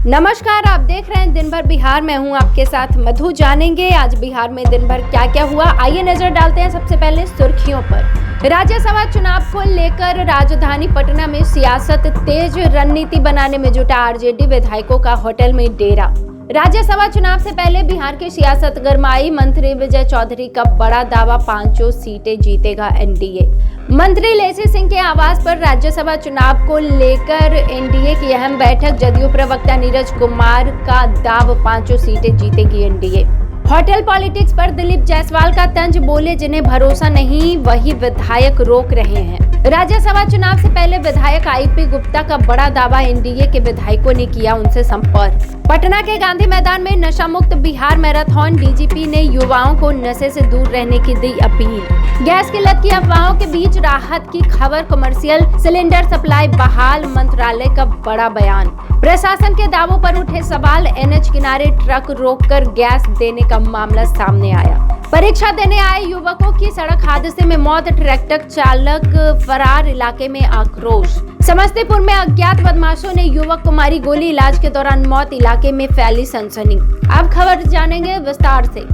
नमस्कार, आप देख रहे हैं दिन भर बिहार। मैं हूं आपके साथ मधु। जानेंगे आज बिहार में दिन भर क्या क्या हुआ। आइए नजर डालते हैं सबसे पहले सुर्खियों पर। राज्यसभा चुनाव को लेकर राजधानी पटना में सियासत तेज। रणनीति बनाने में जुटा आरजेडी विधायकों का होटल में डेरा। राज्यसभा चुनाव से पहले बिहार की सियासत गरमाई। मंत्री विजय चौधरी का बड़ा दावा, 5 सीटें जीतेगा एनडीए। मंत्री लेसी सिंह के आवास पर राज्यसभा चुनाव को लेकर एनडीए की अहम बैठक। जदयू प्रवक्ता नीरज कुमार का दाव, 5 सीटें जीतेगी एनडीए। होटल पॉलिटिक्स पर दिलीप जायसवाल का तंज, बोले जिन्हें भरोसा नहीं वही विधायक रोक रहे हैं। राज्यसभा चुनाव से पहले विधायक आईपी गुप्ता का बड़ा दावा, एनडीए के विधायकों ने किया उनसे संपर्क। पटना के गांधी मैदान में नशा मुक्त बिहार मैराथन। डीजीपी ने युवाओं को नशे से दूर रहने की दी अपील। गैस की लत की अफवाहों के बीच राहत की खबर, कमर्शियल सिलेंडर सप्लाई बहाल। मंत्रालय का बड़ा बयान। प्रशासन के दावों पर उठे सवाल। एनएच किनारे ट्रक रोककर गैस देने का मामला सामने आया। परीक्षा देने आए युवकों की सड़क हादसे में मौत। ट्रैक्टर चालक फरार, इलाके में आक्रोश। समस्तीपुर में अज्ञात बदमाशों ने युवक को मारी गोली, इलाज के दौरान मौत। इलाके में फैली सनसनी। अब खबर जानेंगे विस्तार से।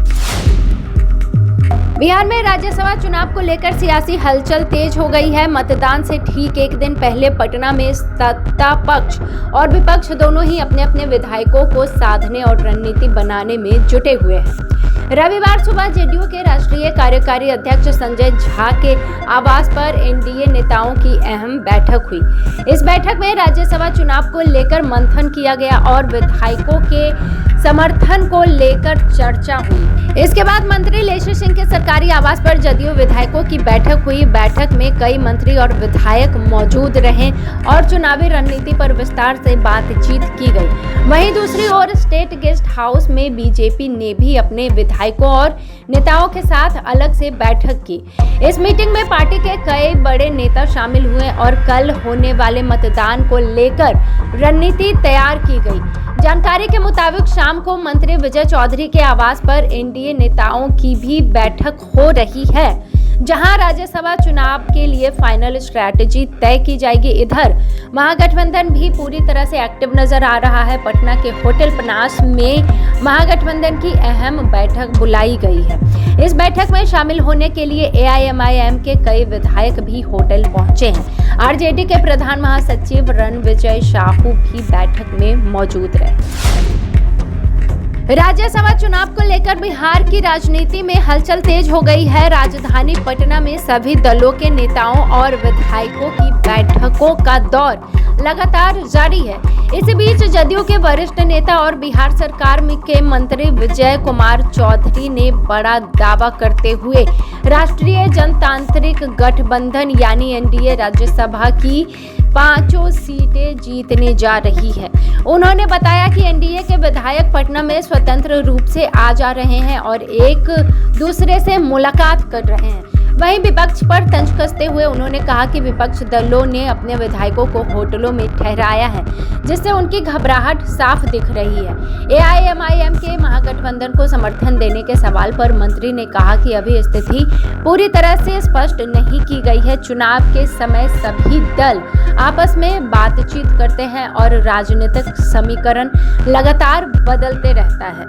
बिहार में राज्यसभा चुनाव को लेकर सियासी हलचल तेज हो गई है। मतदान से ठीक एक दिन पहले पटना में सत्ता पक्ष और विपक्ष दोनों ही अपने अपने विधायकों को साधने और रणनीति बनाने में जुटे हुए हैं। रविवार सुबह जेडीयू के राष्ट्रीय कार्यकारी अध्यक्ष संजय झा के आवास पर एनडीए नेताओं की अहम बैठक हुई। इस बैठक में राज्यसभा चुनाव को लेकर मंथन किया गया और विधायकों के समर्थन को लेकर चर्चा हुई। इसके बाद मंत्री लेसी सिंह के सरकारी आवास पर जदयू विधायकों की बैठक हुई। बैठक में कई मंत्री और विधायक मौजूद रहे और चुनावी रणनीति पर विस्तार से बातचीत की गई। वहीं दूसरी ओर स्टेट गेस्ट हाउस में बीजेपी ने भी अपने विधायकों और नेताओं के साथ अलग से बैठक की। इस मीटिंग में पार्टी के कई बड़े नेता शामिल हुए और कल होने वाले मतदान को लेकर रणनीति तैयार की गई। जानकारी के मुताबिक शाम को मंत्री विजय चौधरी के आवास पर एनडीए नेताओं की भी बैठक हो रही है, जहां राज्यसभा चुनाव के लिए फाइनल स्ट्रैटेजी तय की जाएगी। इधर महागठबंधन भी पूरी तरह से एक्टिव नजर आ रहा है। पटना के होटल पनास में महागठबंधन की अहम बैठक बुलाई गई है। इस बैठक में शामिल होने के लिए एआईएमआईएम के कई विधायक भी होटल पहुंचे हैं। आरजेडी के प्रधान महासचिव रणविजय साहू भी बैठक में मौजूद रहे। राज्यसभा चुनाव को लेकर बिहार की राजनीति में हलचल तेज हो गई है। राजधानी पटना में सभी दलों के नेताओं और विधायकों की बैठकों का दौर लगातार जारी है। इसी बीच जदयू के वरिष्ठ नेता और बिहार सरकार के मंत्री विजय कुमार चौधरी ने बड़ा दावा करते हुए राष्ट्रीय जनतांत्रिक गठबंधन यानी एनडीए राज्यसभा की 5 सीटें जीतने जा रही है। उन्होंने बताया कि एनडीए के विधायक पटना में स्वतंत्र रूप से आ जा रहे हैं और एक दूसरे से मुलाकात कर रहे हैं। वहीं विपक्ष पर तंज कसते हुए उन्होंने कहा कि विपक्ष दलों ने अपने विधायकों को होटलों में ठहराया है, जिससे उनकी घबराहट साफ दिख रही है। एआईएमआईएम के महागठबंधन को समर्थन देने के सवाल पर मंत्री ने कहा कि अभी स्थिति पूरी तरह से स्पष्ट नहीं की गई है। चुनाव के समय सभी दल आपस में बातचीत करते हैं और राजनीतिक समीकरण लगातार बदलते रहता है।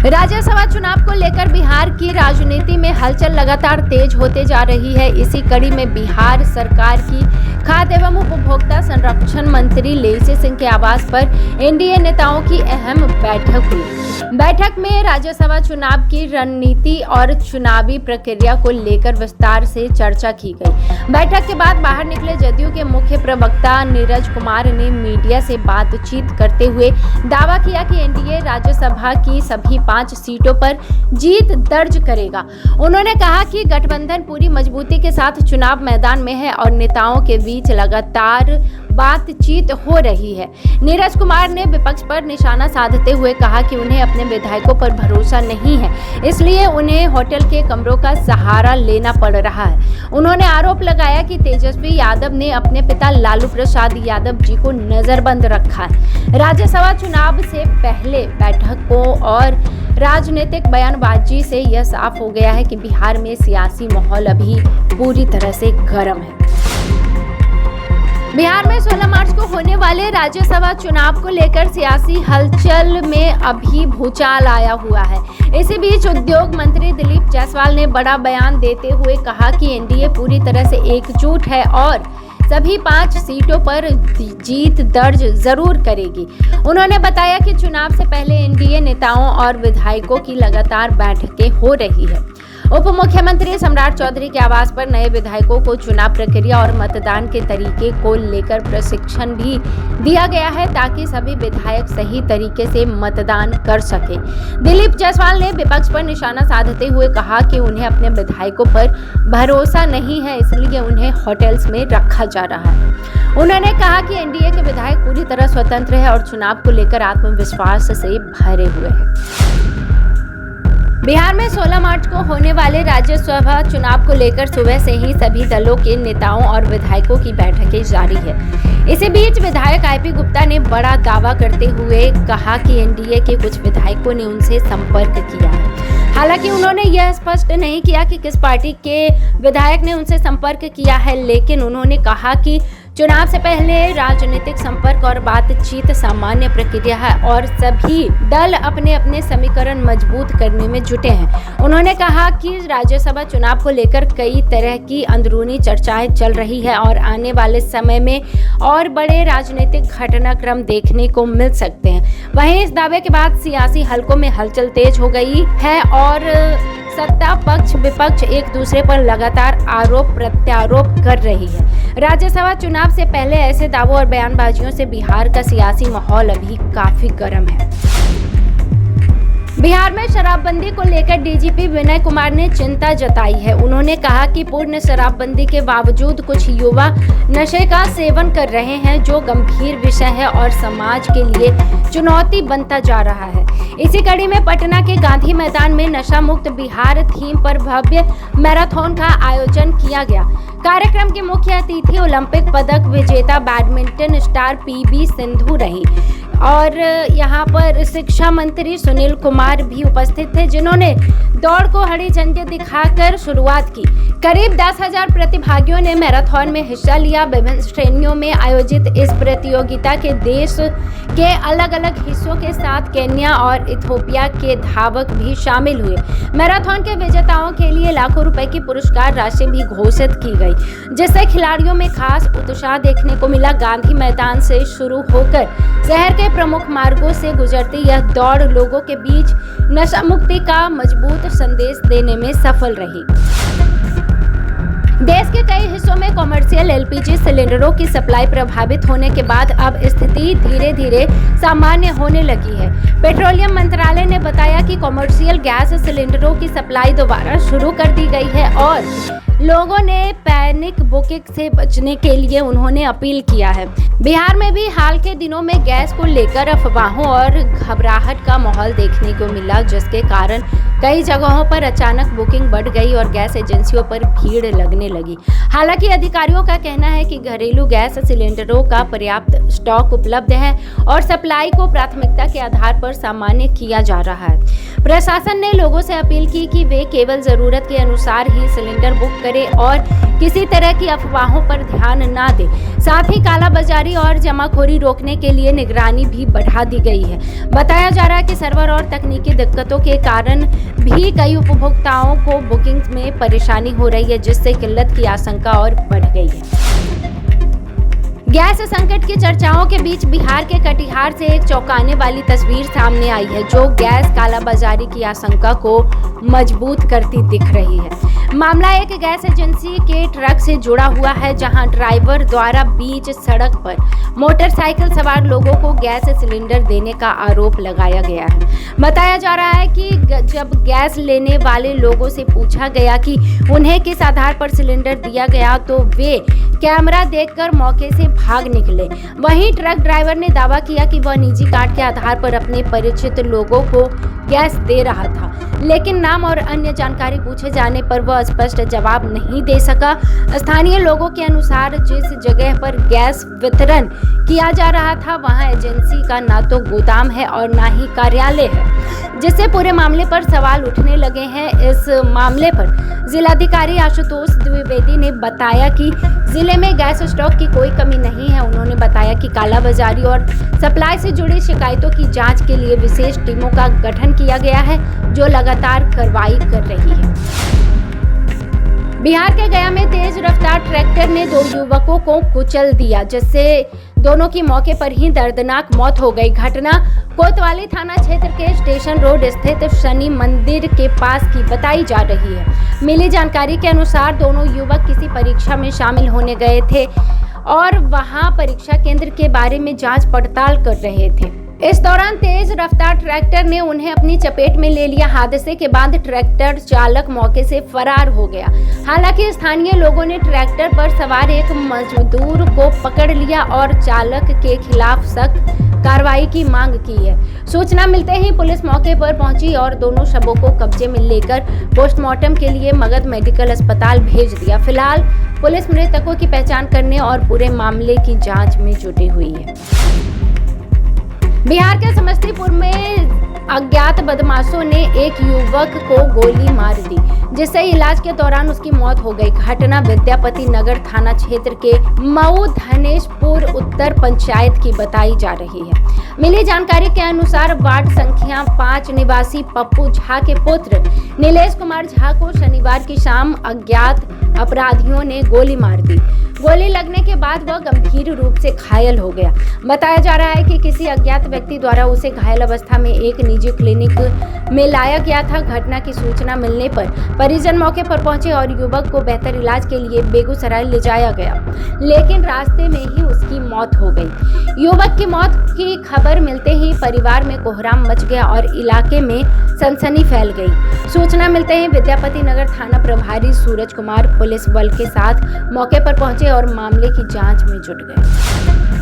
राज्यसभा चुनाव को लेकर बिहार की राजनीति में हलचल लगातार तेज होते जा रही है। इसी कड़ी में बिहार सरकार की खाद्य एवं उपभोक्ता संरक्षण मंत्री लेसी सिंह के आवास पर एनडीए नेताओं की अहम बैठक हुई। बैठक में राज्यसभा चुनाव की रणनीति और चुनावी प्रक्रिया को लेकर विस्तार से चर्चा की गई। बैठक के बाद बाहर निकले जदयू के मुख्य प्रवक्ता नीरज कुमार ने मीडिया से बातचीत करते हुए दावा किया कि एनडीए राज्यसभा की सभी 5 सीटों पर जीत दर्ज करेगा। उन्होंने कहा कि गठबंधन पूरी मजबूती के साथ चुनाव मैदान में है और नेताओं के बीच लगातार बातचीत हो रही है। नीरज कुमार ने विपक्ष पर निशाना साधते हुए कहा कि उन्हें अपने विधायकों पर भरोसा नहीं है, इसलिए उन्हें होटल के कमरों का सहारा लेना पड़ रहा है। उन्होंने आरोप लगाया कि तेजस्वी यादव ने अपने पिता लालू प्रसाद यादव जी को नजरबंद रखा है। राज्यसभा चुनाव से पहले बैठकों और राजनीतिक बयानबाजी से यह साफ हो गया है कि बिहार में सियासी माहौल अभी पूरी तरह से गर्म है। बिहार में 16 मार्च को होने वाले राज्यसभा चुनाव को लेकर सियासी हलचल में अभी भूचाल आया हुआ है। इसी बीच उद्योग मंत्री दिलीप जायसवाल ने बड़ा बयान देते हुए कहा कि एनडीए पूरी तरह से एकजुट है और सभी 5 सीटों पर जीत दर्ज जरूर करेगी। उन्होंने बताया कि चुनाव से पहले एनडीए नेताओं और विधायकों की लगातार बैठकें हो रही है। उप मुख्यमंत्री सम्राट चौधरी के आवास पर नए विधायकों को चुनाव प्रक्रिया और मतदान के तरीके को लेकर प्रशिक्षण भी दिया गया है ताकि सभी विधायक सही तरीके से मतदान कर सकें। दिलीप जायसवाल ने विपक्ष पर निशाना साधते हुए कहा कि उन्हें अपने विधायकों पर भरोसा नहीं है, इसलिए उन्हें होटल्स में रखा जा रहा है। उन्होंने कहा कि एनडीए के विधायक पूरी तरह स्वतंत्र है और चुनाव को लेकर आत्मविश्वास से भरे हुए हैं। बिहार में 16 मार्च को होने वाले राज्यसभा चुनाव को लेकर सुबह से ही सभी दलों के नेताओं और विधायकों की बैठकें जारी है। इसी बीच विधायक आईपी गुप्ता ने बड़ा दावा करते हुए कहा कि एनडीए के कुछ विधायकों ने उनसे संपर्क किया है। हालांकि उन्होंने यह स्पष्ट नहीं किया कि किस पार्टी के विधायक ने उनसे संपर्क किया है, लेकिन उन्होंने कहा कि चुनाव से पहले राजनीतिक संपर्क और बातचीत सामान्य प्रक्रिया है और सभी दल अपने अपने समीकरण मजबूत करने में जुटे हैं। उन्होंने कहा कि राज्यसभा चुनाव को लेकर कई तरह की अंदरूनी चर्चाएं चल रही है और आने वाले समय में और बड़े राजनीतिक घटनाक्रम देखने को मिल सकते हैं। वहीं इस दावे के बाद सियासी हलकों में हलचल तेज हो गई है और सत्ता पक्ष विपक्ष एक दूसरे पर लगातार आरोप प्रत्यारोप कर रही है। राज्यसभा चुनाव से पहले ऐसे दावों और बयानबाजियों से बिहार का सियासी माहौल अभी काफी गर्म है। बिहार में शराबबंदी को लेकर डीजीपी विनय कुमार ने चिंता जताई है। उन्होंने कहा कि पूर्ण शराबबंदी के बावजूद कुछ युवा नशे का सेवन कर रहे हैं, जो गंभीर विषय है और समाज के लिए चुनौती बनता जा रहा है। इसी कड़ी में पटना के गांधी मैदान में नशा मुक्त बिहार थीम पर भव्य मैराथन का आयोजन किया गया। कार्यक्रम के मुख्य अतिथि ओलंपिक पदक विजेता बैडमिंटन स्टार पीवी सिंधु रही और यहाँ पर शिक्षा मंत्री सुनील कुमार भी उपस्थित थे, जिन्होंने दौड़ को हरी झंडी दिखाकर शुरुआत की। करीब 10,000 प्रतिभागियों ने मैराथन में हिस्सा लिया। विभिन्न श्रेणियों में आयोजित इस प्रतियोगिता के देश के अलग अलग हिस्सों के साथ केन्या और इथियोपिया के धावक भी शामिल हुए। मैराथन के विजेताओं के लिए लाखों रुपए की पुरस्कार राशि भी घोषित की गई, जिससे खिलाड़ियों में खास उत्साह देखने को मिला। गांधी मैदान से शुरू होकर शहर के प्रमुख मार्गों से गुजरती यह दौड़ लोगों के बीच नशा मुक्ति का मजबूत संदेश देने में सफल रही। देश के कई हिस्सों में कॉमर्शियल एलपीजी सिलेंडरों की सप्लाई प्रभावित होने के बाद अब स्थिति धीरे धीरे सामान्य होने लगी है। पेट्रोलियम मंत्रालय ने बताया कि कॉमर्शियल गैस सिलेंडरों की सप्लाई दोबारा शुरू कर दी गई है और लोगों ने पैनिक बुकिंग से बचने के लिए उन्होंने अपील किया है। बिहार में भी हाल के दिनों में गैस को लेकर अफवाहों और घबराहट का माहौल देखने को मिला, जिसके कारण कई जगहों पर अचानक बुकिंग बढ़ गई और गैस एजेंसियों पर भीड़ लगने लगी। हालांकि अधिकारियों का कहना है कि घरेलू गैस सिलेंडरों का पर्याप्त स्टॉक उपलब्ध है और सप्लाई को प्राथमिकता के आधार पर सामान्य किया जा रहा है। प्रशासन ने लोगों से अपील की कि वे केवल जरूरत के अनुसार ही सिलेंडर बुक करें और किसी तरह की अफवाहों पर ध्यान न दें। साथ ही कालाबाजारी और जमाखोरी रोकने के लिए निगरानी भी बढ़ा दी गई है। बताया जा रहा है कि सर्वर और तकनीकी दिक्कतों के कारण भी कई उपभोक्ताओं को बुकिंग में परेशानी हो रही है, जिससे किल्लत की आशंका और बढ़ गई है। गैस संकट की चर्चाओं के बीच बिहार के कटिहार से एक चौंकाने वाली तस्वीर सामने आई है, जो गैस कालाबाजारी की आशंका को मजबूत करती दिख रही है। मामला एक गैस एजेंसी के ट्रक से जुड़ा हुआ है, जहां ड्राइवर द्वारा बीच सड़क पर मोटरसाइकिल सवार लोगों को गैस सिलेंडर देने का आरोप लगाया गया है। बताया जा रहा है कि जब गैस लेने वाले लोगों से पूछा गया कि उन्हें किस आधार पर सिलेंडर दिया गया, तो वे कैमरा देखकर मौके से भाग निकले। वहीं ट्रक ड्राइवर ने दावा किया कि वह निजी कार्ड के आधार पर अपने परिचित लोगों को गैस दे रहा था, लेकिन नाम और अन्य जानकारी पूछे जाने पर वह स्पष्ट जवाब नहीं दे सका। स्थानीय लोगों के अनुसार जिस जगह पर गैस वितरण किया जा रहा था, वहां एजेंसी का ना तो गोदाम है और ना ही कार्यालय है, जिससे पूरे मामले पर सवाल उठने लगे हैं। इस मामले पर जिलाधिकारी आशुतोष द्विवेदी ने बताया कि जिले में गैस स्टॉक की कोई कमी नहीं है। उन्होंने बताया कि कालाबाजारी और सप्लाई से जुड़ी शिकायतों की जांच के लिए विशेष टीमों का गठन किया गया है, जो लगातार कार्रवाई कर रही है। बिहार के गया में तेज रफ्तार ट्रैक्टर ने 2 युवकों को कुचल दिया, जिससे दोनों की मौके पर ही दर्दनाक मौत हो गई। घटना कोतवाली थाना क्षेत्र के स्टेशन रोड स्थित शनि मंदिर के पास की बताई जा रही है। मिली जानकारी के अनुसार दोनों युवक किसी परीक्षा में शामिल होने गए थे और वहां परीक्षा केंद्र के बारे में जांच पड़ताल कर रहे थे। इस दौरान तेज रफ्तार ट्रैक्टर ने उन्हें अपनी चपेट में ले लिया। हादसे के बाद ट्रैक्टर चालक मौके से फरार हो गया। हालांकि स्थानीय लोगों ने ट्रैक्टर पर सवार एक मजदूर को पकड़ लिया और चालक के खिलाफ सख्त कार्रवाई की मांग की है। सूचना मिलते ही पुलिस मौके पर पहुंची और दोनों शवों को कब्जे में लेकर पोस्टमार्टम के लिए मगध मेडिकल अस्पताल भेज दिया। फिलहाल पुलिस मृतकों की पहचान करने और पूरे मामले की जांच में जुटी हुई है। बिहार के समस्तीपुर में अज्ञात बदमाशों ने एक युवक को गोली मार दी, जिससे इलाज के दौरान उसकी मौत हो गई। घटना विद्यापति नगर थाना क्षेत्र के मऊ धनेशपुर उत्तर पंचायत की बताई जा रही है। मिली जानकारी के अनुसार वार्ड संख्या 5 निवासी पप्पू झा के पुत्र नीलेश कुमार झा को शनिवार की शाम अज्ञात अपराधियों ने गोली मार दी। गोली लगने के बाद वह गंभीर रूप से घायल हो गया। बताया जा रहा है कि किसी अज्ञात व्यक्ति द्वारा उसे घायल अवस्था में एक निजी क्लिनिक में लाया गया था। घटना की सूचना मिलने पर परिजन मौके पर पहुंचे और युवक को बेहतर इलाज के लिए बेगूसराय ले जाया गया, लेकिन रास्ते में ही उसकी मौत हो गई। युवक की मौत की खबर मिलते ही परिवार में कोहराम मच गया और इलाके में सनसनी फैल गई। सूचना मिलते ही विद्यापति नगर थाना प्रभारी सूरज कुमार पुलिस बल के साथ मौके पर पहुंचे और मामले की जांच में जुट गए।